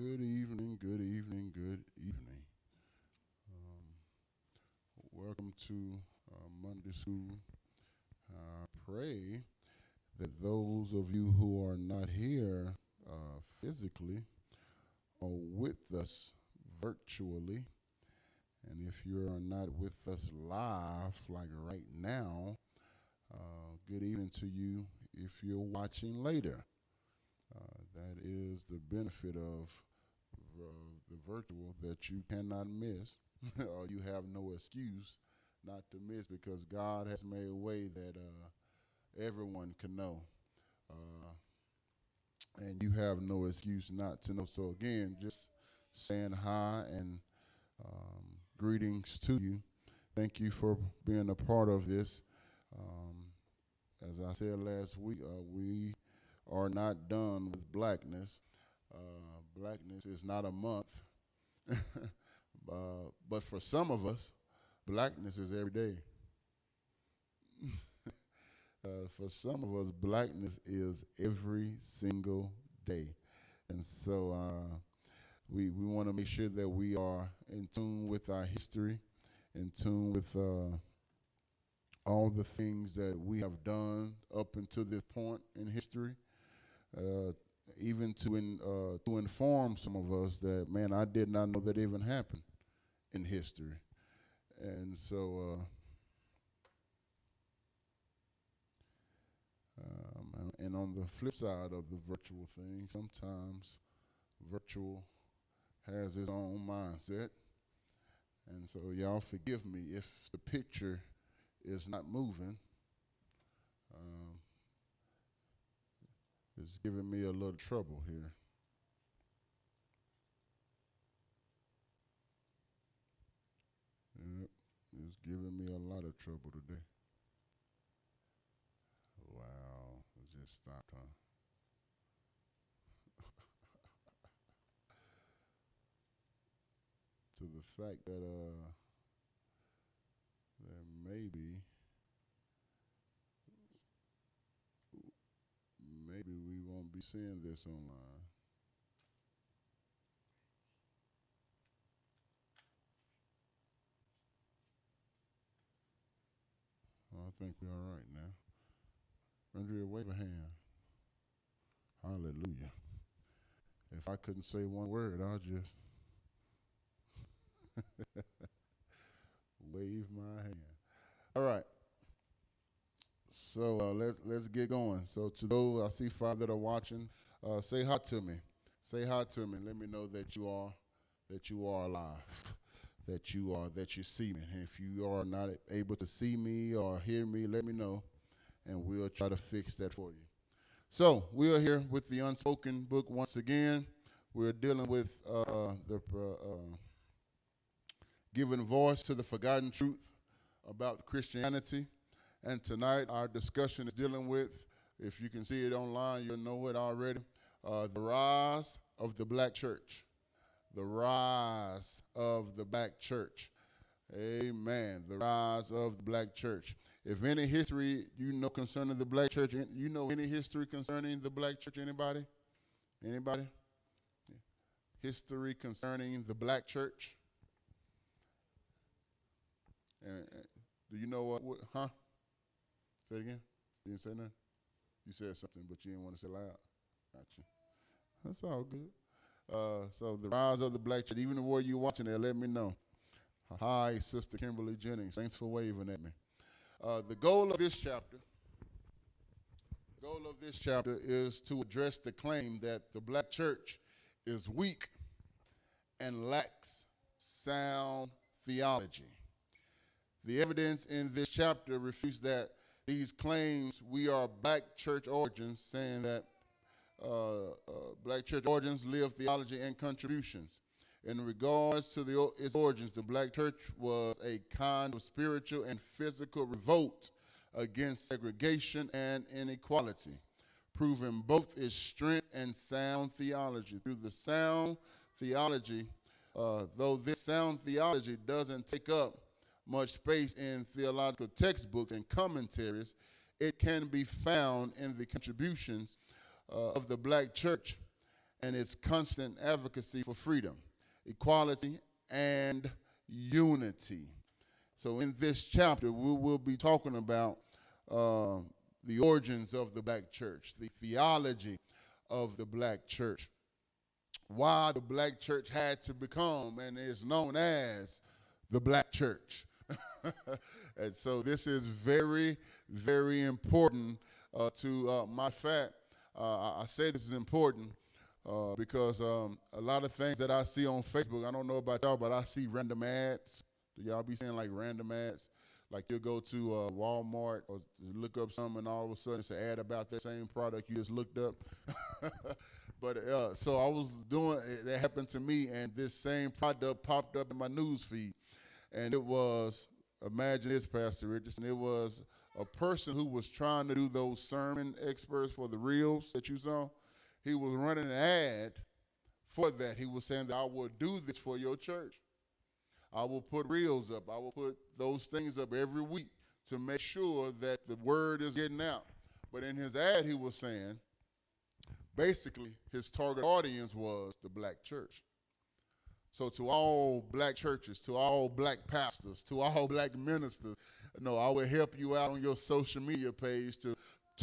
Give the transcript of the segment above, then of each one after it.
Good evening, good evening, good evening. Um, Welcome to Monday School. I pray that those of you who are not here physically are with us virtually. And if you are not with us live, like right now, good evening to you if you're watching later. That is the benefit of the virtual that you cannot miss, or you have no excuse not to miss because God has made a way that everyone can know. Uh, and you have no excuse not to know. So, again, just saying hi and um, greetings to you. Thank you for being a part of this. Um, as I said last week, we are not done with blackness. Blackness is not a month, but for some of us, blackness is every day. For some of us, blackness is every single day. And so we want to make sure that we are in tune with our history, in tune with all the things that we have done up until this point in history, uh, even to inform some of us that, man, I did not know that even happened in history. And so, and on the flip side of the virtual thing, sometimes virtual has its own mindset. And so, y'all forgive me if the picture is not moving. Um, it's giving me a little trouble here. Yep, it's giving me a lot of trouble today. Wow, it just stopped, huh? To the fact that maybe we won't be seeing this online. Well, I think we're all right now. Andrea, wave a hand. Hallelujah. If I couldn't say one word, I'll just wave my hand. All right. So let's get going. So to those I see five that are watching, say hi to me. Say hi to me. Let me know that you are alive, that you see me. And if you are not able to see me or hear me, let me know, and we'll try to fix that for you. So we are here with the Unspoken book once again. We're dealing with the giving voice to the forgotten truth about Christianity. And tonight our discussion is dealing with, if you can see it online, you'll know it already, the rise of the black church. The rise of the black church. Amen. The rise of the black church. If any history you know concerning the black church, you know any history concerning the black church, anybody? Anybody? History concerning the black church? Do you know huh? Say it again. You didn't say nothing? You said something, but you didn't want to say loud. Gotcha. That's all good. So the rise of the black church, even the word you're watching there, let me know. Hi, Sister Kimberly Jennings. Thanks for waving at me. The goal of this chapter is to address the claim that the black church is weak and lacks sound theology. The evidence in this chapter refutes that these claims. We are black church origins, saying that black church origins, live theology, and contributions. In regards to its origins, the black church was a kind of spiritual and physical revolt against segregation and inequality, proving both its strength and sound theology. Through the sound theology, though this sound theology doesn't take up much space in theological textbooks and commentaries, it can be found in the contributions of the black church and its constant advocacy for freedom, equality, and unity. So in this chapter, we will be talking about the origins of the black church, the theology of the black church, why the black church had to become and is known as the black church. And so this is very, very important to my fact. I say this is important because a lot of things that I see on Facebook, I don't know about y'all, but I see random ads. Do y'all be seeing like random ads? Like you'll go to Walmart or look up something and all of a sudden it's an ad about that same product you just looked up. But so I was doing, that happened to me, and this same product popped up in my news feed. And it was, imagine this, Pastor Richardson, it was a person who was trying to do those sermon experts for the reels that you saw. He was running an ad for that. He was saying that I will do this for your church. I will put reels up. I will put those things up every week to make sure that the word is getting out. But in his ad, he was saying, basically, his target audience was the black church. So to all black churches, to all black pastors, to all black ministers, no, I will help you out on your social media page to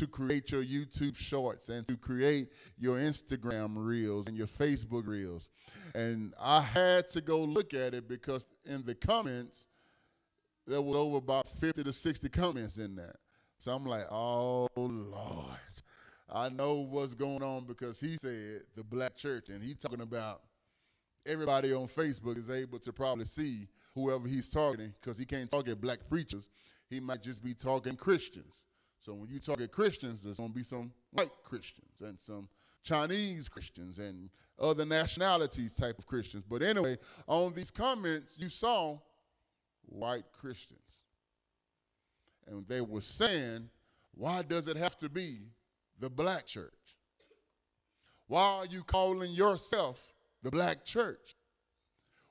create your YouTube shorts and to create your Instagram reels and your Facebook reels. And I had to go look at it because in the comments, there was over about 50 to 60 comments in there. So I'm like, oh, Lord. I know what's going on because he said the black church, and he's talking about everybody on Facebook is able to probably see whoever he's targeting because he can't target black preachers. He might just be targeting Christians. So when you target Christians, there's going to be some white Christians and some Chinese Christians and other nationalities type of Christians. But anyway, on these comments, you saw white Christians. And they were saying, why does it have to be the black church? Why are you calling yourself the black church?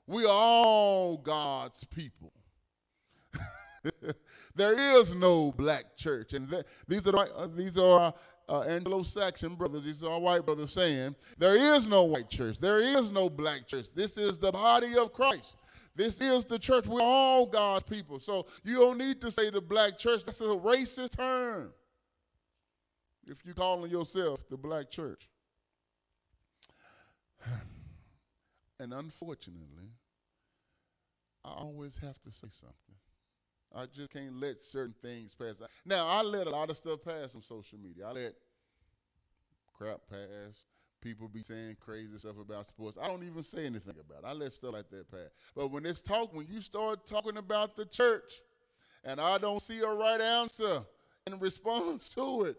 We are all God's people. There is no black church. And these are Anglo-Saxon brothers. These are white brothers saying, there is no white church. There is no black church. This is the body of Christ. This is the church. We're all God's people. So you don't need to say the black church. That's a racist term if you're calling yourself the black church. And unfortunately, I always have to say something. I just can't let certain things pass. Now, I let a lot of stuff pass on social media. I let crap pass. People be saying crazy stuff about sports. I don't even say anything about it. I let stuff like that pass. But when you start talking about the church, and I don't see a right answer in response to it,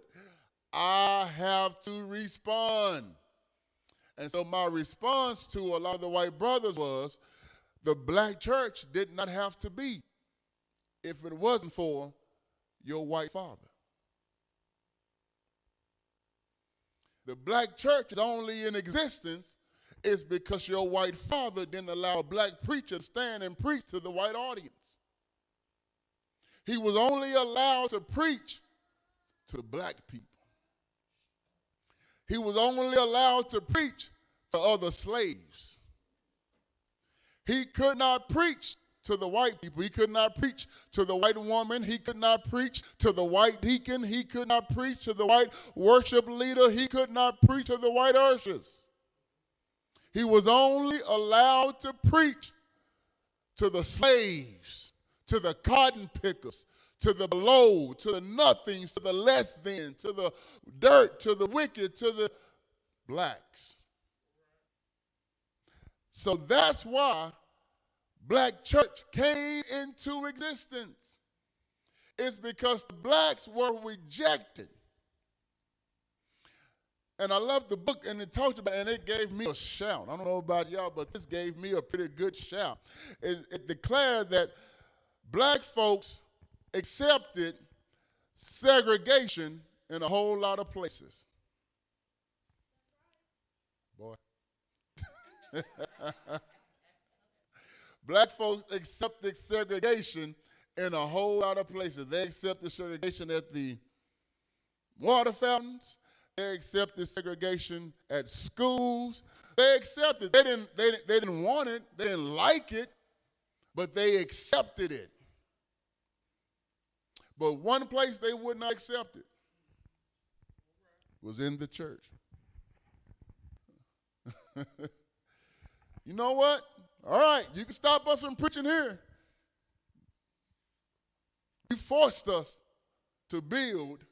I have to respond. And so my response to a lot of the white brothers was, the black church did not have to be if it wasn't for your white father. The black church is only in existence is because your white father didn't allow a black preacher to stand and preach to the white audience. He was only allowed to preach to black people. He was only allowed to preach to other slaves. He could not preach to the white people. He could not preach to the white woman. He could not preach to the white deacon. He could not preach to the white worship leader. He could not preach to the white ushers. He was only allowed to preach to the slaves, to the cotton pickers, to the below, to the nothings, to the less than, to the dirt, to the wicked, to the blacks. So that's why black church came into existence. It's because the blacks were rejected. And I love the book, and it talked about, and it gave me a shout. I don't know about y'all, but this gave me a pretty good shout. It declared that black folks accepted segregation in a whole lot of places. Boy. Black folks accepted segregation in a whole lot of places. They accepted segregation at the water fountains. They accepted segregation at schools. They accepted. They didn't want it. They didn't like it, but they accepted it. But one place they would not accept it was in the church. You know what? All right, you can stop us from preaching here. You forced us to build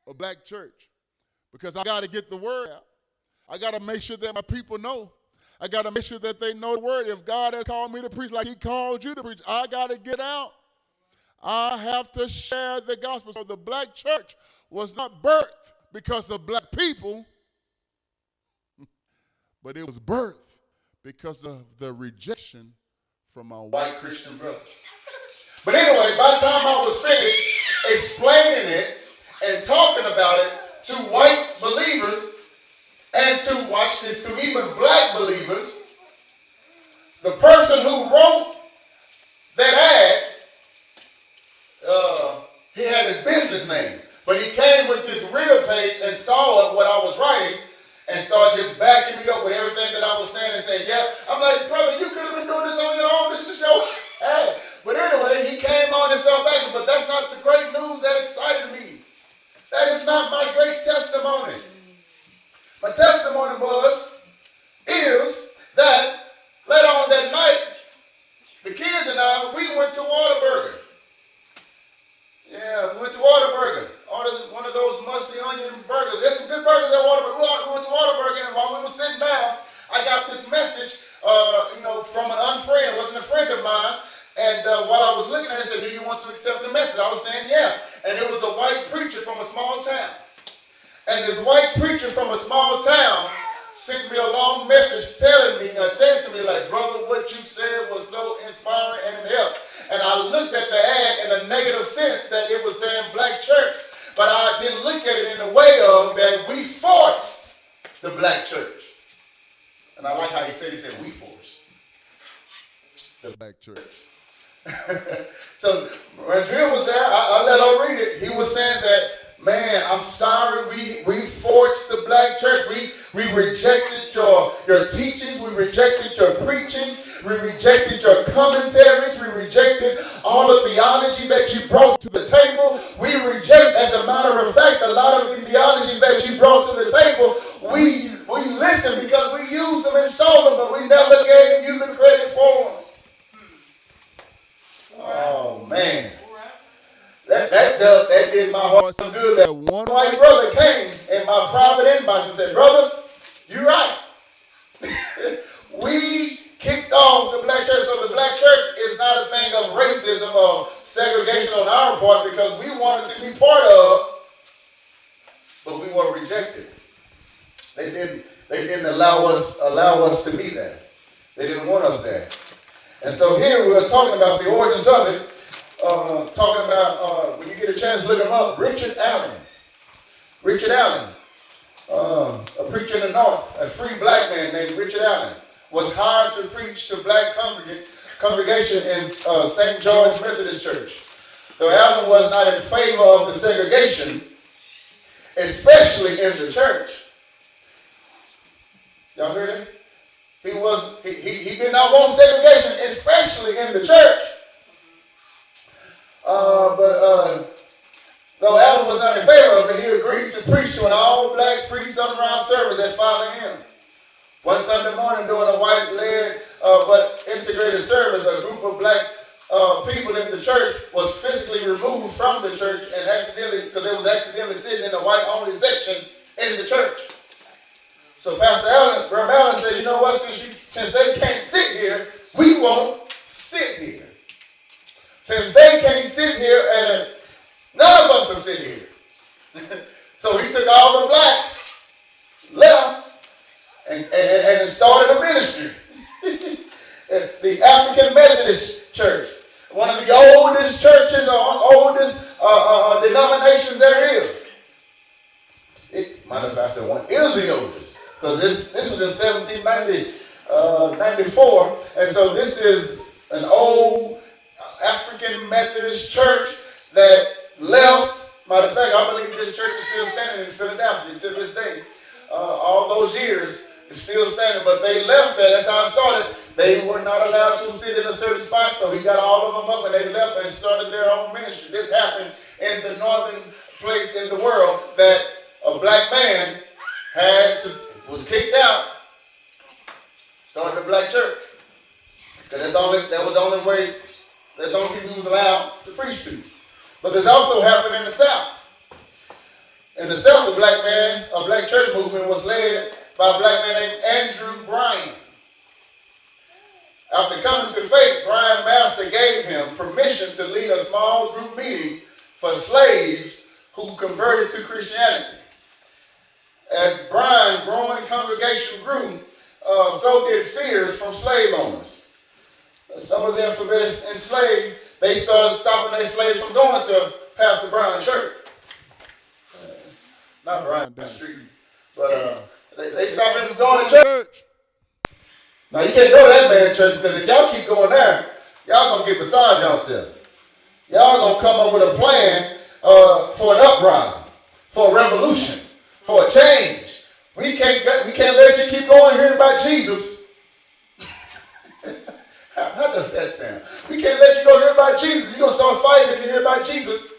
a black church because I got to get the word out. I got to make sure that my people know. I got to make sure that they know the word. If God has called me to preach like he called you to preach, I got to get out. I have to share the gospel. So the black church was not birthed because of black people, but it was birthed because of the rejection from our white Christian brothers. But anyway, by the time I was finished explaining it and talking about it to white believers and to, watch this, to even black believers, the person who wrote that ad, he had his business name, but he came with his real page and saw what I was writing and started just backing me up with everything that I was saying and saying, yeah. I'm like, brother, you could have been doing this on your own. This is your ad. But anyway, he came on and started backing, but that's not the great news that excited me. That is not my great testimony. My testimony is that later on that night, the kids and I, we went to Whataburger. Yeah, we went to Whataburger. Ordered one of those musty onion burgers. There's some good burgers at Whataburger. We went to Whataburger, and while we were sitting down, I got this message, from an unfriend. It wasn't a friend of mine. And while I was looking at it, I said, do you want to accept the message? I was saying, yeah. And it was a white preacher from a small town. And this white preacher from a small town sent me a long message saying to me, like, brother, what you said was so inspiring and helped. And I looked at the ad in a negative sense that it was saying black church. But I didn't look at it in the way of that we forced the black church. And I like how he said we forced the black church. So when Drew was there, I let her read it. He was saying that, man, I'm sorry, we forced the black church. We rejected your teachings. We rejected your preaching. We rejected your commentaries. We rejected all the theology that you brought to the table. We reject, as a matter of fact, a lot of the theology that you brought to the table. We listened because we used them and stole them, but we never gave you the credit for them. Oh, man. That did my heart so good that one white brother came in my private inbox and said, brother, you're right. We kicked off the black church. So the black church is not a thing of racism or segregation on our part because we wanted to be part of, but we were rejected. They didn't allow us to be there. They didn't want us there. And so here we are talking about the origins of it. Talking about, when you get a chance, look him up, Richard Allen. Richard Allen, a preacher in the North, a free black man named Richard Allen, was hired to preach to black congregation in St. George Methodist Church. So Allen was not in favor of the segregation, especially in the church. Y'all hear that? He did not want segregation, especially in the church. Though Allen was not in favor of it, he agreed to preach to an all-black pre-sunrise service at 5 a.m. One Sunday morning during a white-led but integrated service, a group of black people in the church was physically removed from the church and because they was accidentally sitting in the white-only section in the church. So Pastor Allen, Reverend Allen said, you know what, since they can't sit here, we won't sit here. Since they can't sit here, and none of us will sit here. So he took all the blacks, left, and started a ministry. The African Methodist Church, one of the oldest churches or oldest denominations there is. Matter of fact, one is the oldest. Because this was in 1794, and so this is an old African Methodist church that left. Matter of fact, I believe this church is still standing in Philadelphia to this day. All those years, it's still standing. But they left there. That's how it started. They were not allowed to sit in a certain spot, so he got all of them up, and they left and started their own ministry. This happened in the northern place in the world that a black man was kicked out, started a black church. Because that was the only way, that's the only people he was allowed to preach to. But this also happened in the South. In the South, a black church movement was led by a black man named Andrew Bryan. After coming to faith, Bryan Master gave him permission to lead a small group meeting for slaves who converted to Christianity. As Bryan's growing congregation grew, so did fears from slave owners. Some of them, for being enslaved, they started stopping their slaves from going to Pastor Bryan church. Not Bryan Street, but they stopped him from going to church. Now, you can't go to that man's church, because if y'all keep going there, y'all going to get beside yourself. Y'all going to come up with a plan for an uprising, for a revolution, for a change. We can't let you keep going hearing about Jesus. How does that sound? We can't let you go hear about Jesus. You're going to start fighting if you hear about Jesus.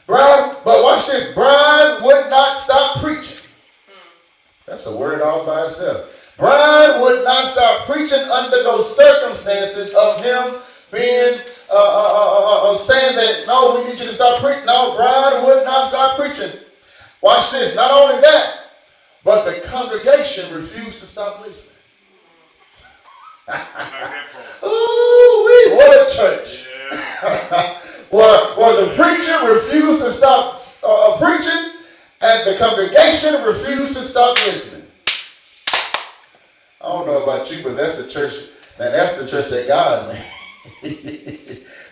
But watch this. Bryan would not stop preaching. That's a word all by itself. Bryan would not stop preaching under those circumstances of him being saying that, no, we need you to stop preaching. No, Bryan would not stop preaching. Watch this. Not only that, but the congregation refused to stop listening. Ooh, what a church. Yeah. where the preacher refused to stop preaching, and the congregation refused to stop listening. I don't know about you, but that's the church. Man, that's the church that God made.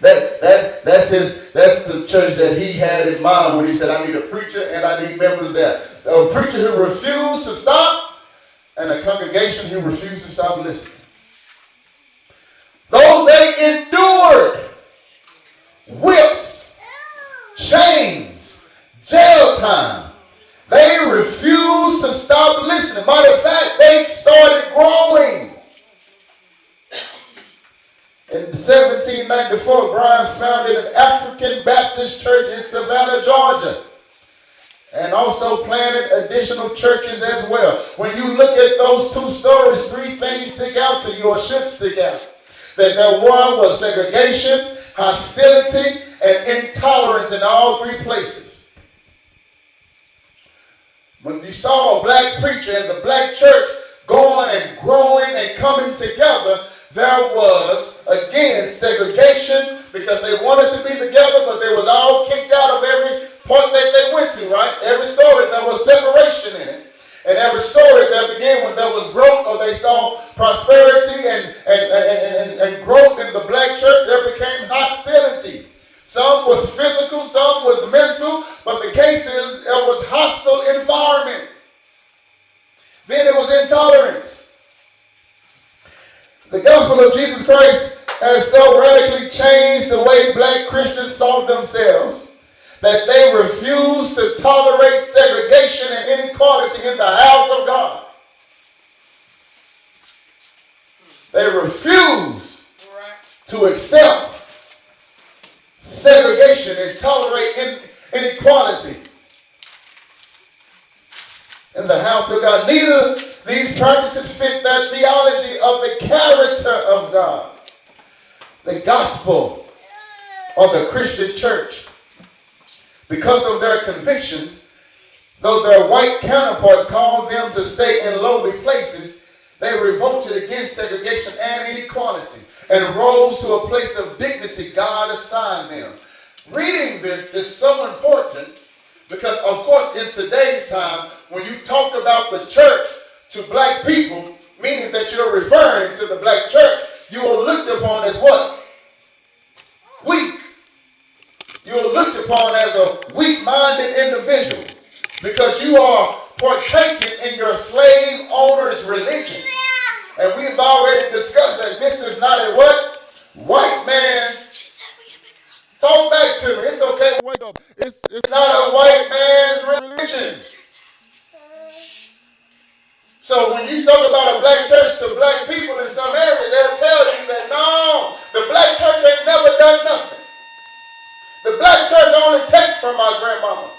that's the church that he had in mind when he said, I need a preacher and I need members there. A preacher who refused to stop, and a congregation who refused to stop listening. Though they endured whips, chains, jail time, they refused to stop listening. Matter of fact, they started growing. In 1794, Bryan founded an African Baptist church in Savannah, Georgia, and also planted additional churches as well. When you look at those two stories, three things stick out to you, or should stick out. That there was segregation, hostility, and intolerance in all three places. When you saw a black preacher and the black church going and growing and coming together, there was, again, segregation, because they wanted to be together, but they was all kicked out of every part that they went to, right? Every story, there was separation in it. And every story that began when there was growth, or they saw prosperity and growth in the black church, there became hostility. Some was physical, some was mental, but the case is it was hostile environment. Then it was intolerance. The gospel of Jesus Christ has so radically changed the way black Christians saw themselves that they refuse to tolerate segregation and inequality in the house of God. They refuse to accept segregation and tolerate inequality in the house of God. Neither these practices fit the theology of the character of God, the gospel, or the Christian church. Because of their convictions, though their white counterparts called them to stay in lowly places, they revolted against segregation and inequality and rose to a place of dignity God assigned them. Reading this is so important because, of course, in today's time, when you talk about the church to black people, meaning that you're referring to the black church, you are looked upon as what? Weak. You're looked upon as a weak-minded individual because you are partaking in your slave owner's religion. And we've already discussed that this is not a what? White man's Talk back to me. It's okay. Wake up. It's not a white man's religion. So when you talk about a black church to black people in some areas, they'll tell you that no, the black church ain't never done nothing. The black church only take from my grandmama.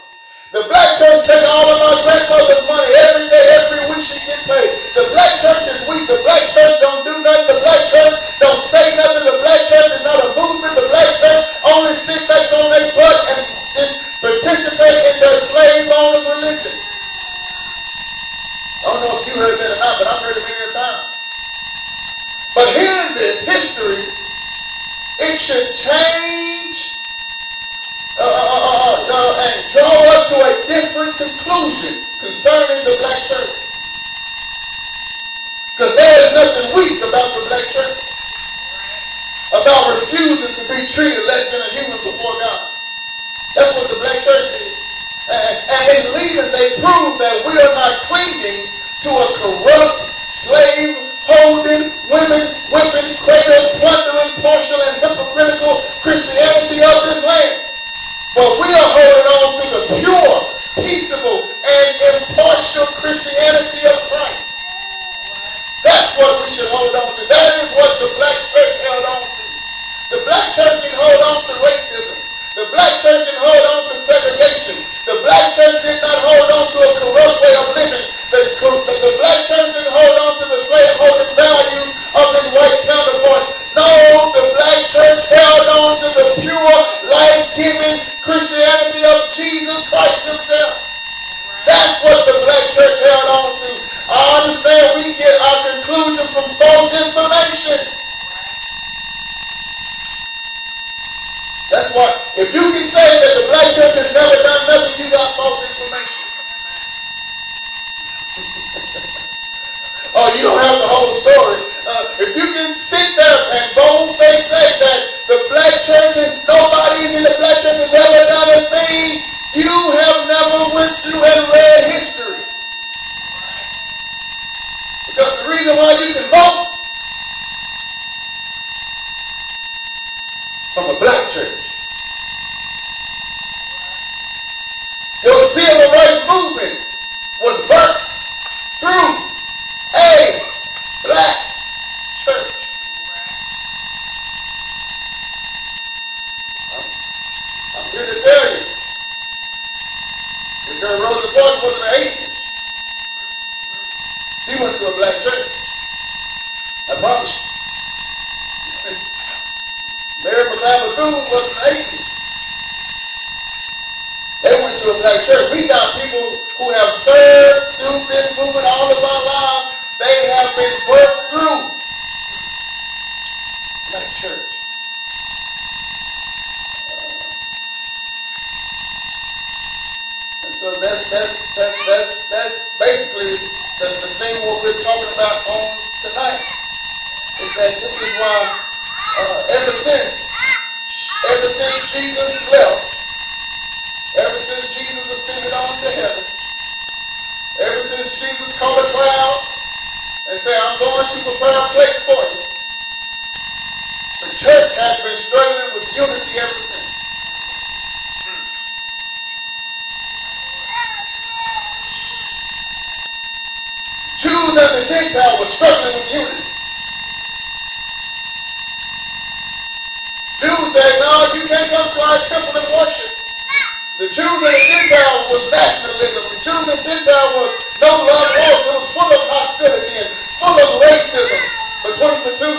The black church take all of my grandmother's money every day, every week she get paid. The black church is weak. The black church don't do nothing. The black church don't say nothing. The black church is not a movement. The black church only sit back on their butt and just participate in their slave owners religion. I don't know if you heard that or not, but I've heard it many times. But hearing this history, it should change and draw us to a different conclusion concerning the black church. Because there is nothing weak about the black church. About refusing to be treated less than a human before God. That's what the black church is. And in leaders, they prove that we are not clinging to a corrupt, slave-holding, women, cradle, plundering, partial, and hypocritical Christianity of this land. But we are holding on to the pure, peaceable, and impartial Christianity of Christ. That's what we should hold on to. That is what the black church held on to. The black church can hold on to racism. The black church can hold on to segregation. The black church did not hold on to a corrupt way of living. The black church didn't hold on to the slave-holding values of its white counterparts. No, the black church held on to the pure, life-giving Christianity of Jesus Christ himself. That's what the black church held on to. I understand we get our conclusion from false information. That's why, if you can say that the black church has never done nothing, you got false information. Oh, you don't have the whole story. If you can sit there and bold-faced say that the black church is, nobody in the black church has ever done a thing, you have never went through and read history. Because the reason why you can vote from a black church. Your civil rights movement was birthed through a black church. I'm here to tell you, that Rosa Parks was an atheist. He went to a black church. I promise you. Mary McLeod Bethune was an atheist. They went to a black church. We got people who have served through this movement all of our lives. They have been worked through black church. And so that's basically the thing what we're talking about on tonight. Is that this is why ever since Jesus left, ever since Jesus ascended on to heaven, ever since Jesus called a cloud and said, I'm going to prepare a place for you, the church has been struggling with unity ever since. Jews and the Gentiles were struggling with unity. Jews say, no, you can't come to our temple and worship. The Jews and the Gentiles was nationalism. The Jews and Gentiles was no love lost. It was full of hostility and full of racism between the two.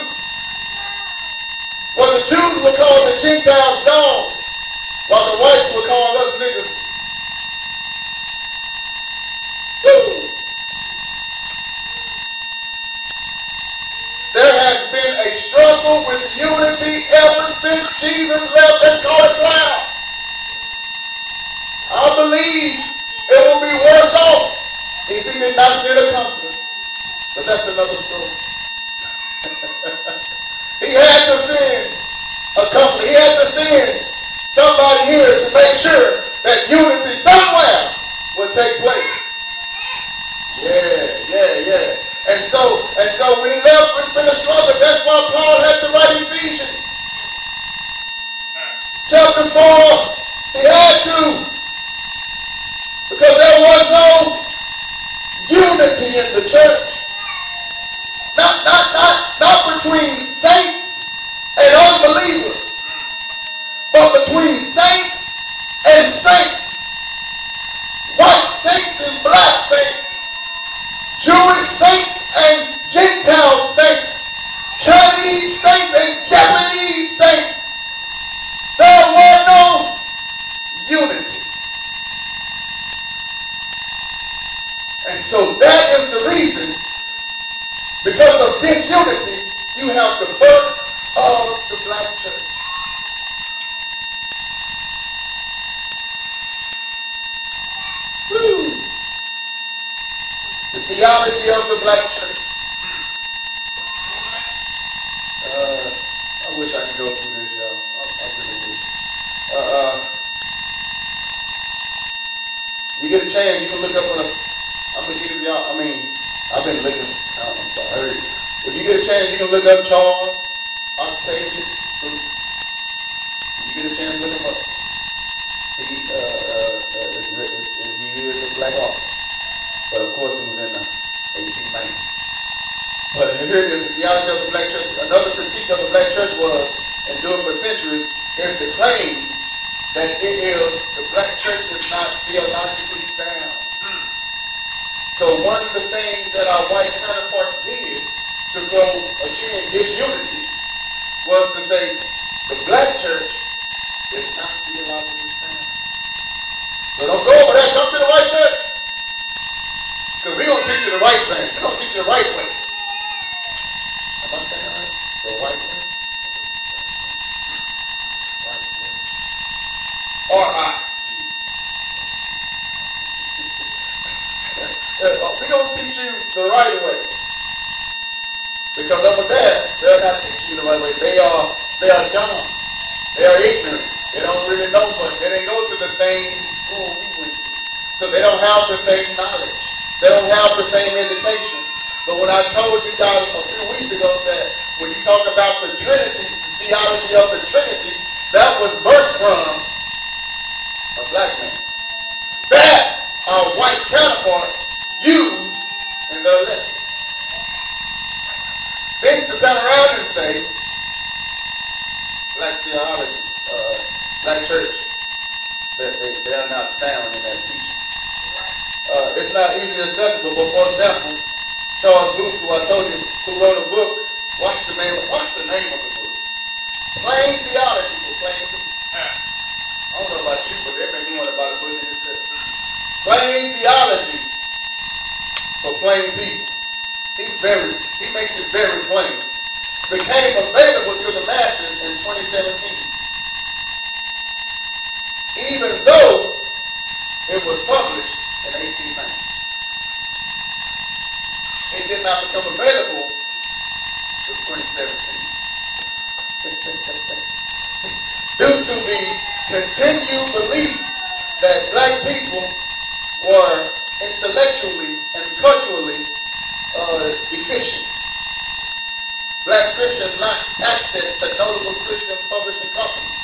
Well, the Jews would call the Gentiles dogs, while the whites would call us niggas. Woo. There has been a struggle with unity ever since Jesus left and called a cloud. I believe it will be worse off if he did not send a comforter. But that's another story. He had to send a comforter. He had to send somebody here to make sure that unity somewhere would take place. Yeah. And so when he left, it's been a struggle. That's why Paul had to write Ephesians. Chapter 4, saw he had to, because there was no unity in the church. Not between saints and unbelievers, but between saints and saints. White saints and black saints, Jewish saints and Gentile saints, Chinese saints and Japanese saints. There were no unity. And so that is the reason, because of disunity, you have the birth of the black church. Woo. The theology of the black church. I wish I could go through this, y'all. I really do. You get a chance, you can look up I'm going to give y'all, I've been looking, I'm sorry. If you get a chance, you can look up Charles Octavius Booth. If you get a chance, look him up. He is a black author. But of course, he was in the 1890s. But here it is, the theology of the black church. Another critique of the black church was, endured for centuries, is the claim that the black church is not theologically sound. So one of the things that our white counterparts did to go attend disunity was to say the black church is not theologically sound. So don't go over there, come to the white church. Because we're going to teach you the right thing. We're going to teach you the right way. Am I saying right? The white way? White way. R.I. We're going to teach you the right way. Because over there, they're not teaching you the right way. They are dumb. They are ignorant. They don't really know much. They didn't go to the same school we went to. So they don't have the same knowledge. They don't have the same education. But when I told you guys a few weeks ago that when you talk about the Trinity, the theology of the Trinity, that was birthed from a black man. That our white counterparts use in their lessons. Then to turn around and say, black theology, black church, that they are not sound in that teaching. It's not easily accessible, but for example, Charles Booth, who I told you, who wrote a book, watch the name of the book. Plain Theology for Plain People. I don't know about you, but they make me want to buy the book in itself. Plain Theology for Plain People. He makes it very plain. Became available to the masses in 2017. Even though it was published in 1890. It did not become available until 2017. Due to the continued belief that black people were intellectually and culturally deficient. Black Christians lack access to notable Christian publishing companies.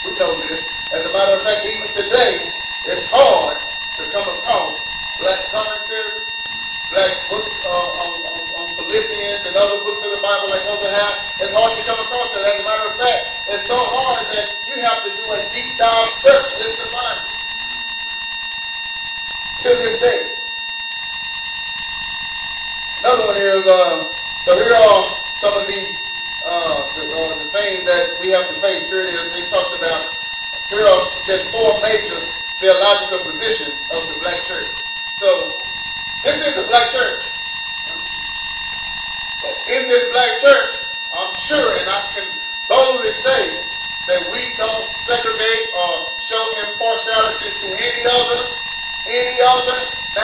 We know this. As a matter of fact, even today, it's hard to come across black commentaries, black books on Philippians and other books of the Bible like those have. It's hard to come across it. As a matter of fact, it's so hard that you have to do a deep dive search just to find it. To this day. Another one is, so here are some of the things that we have to face. Here it is. He talks about, here are just 4 major theological positions of the black church. So, this is a black church. In this black church, I'm sure, and I can boldly say, that we don't segregate or show impartiality to any other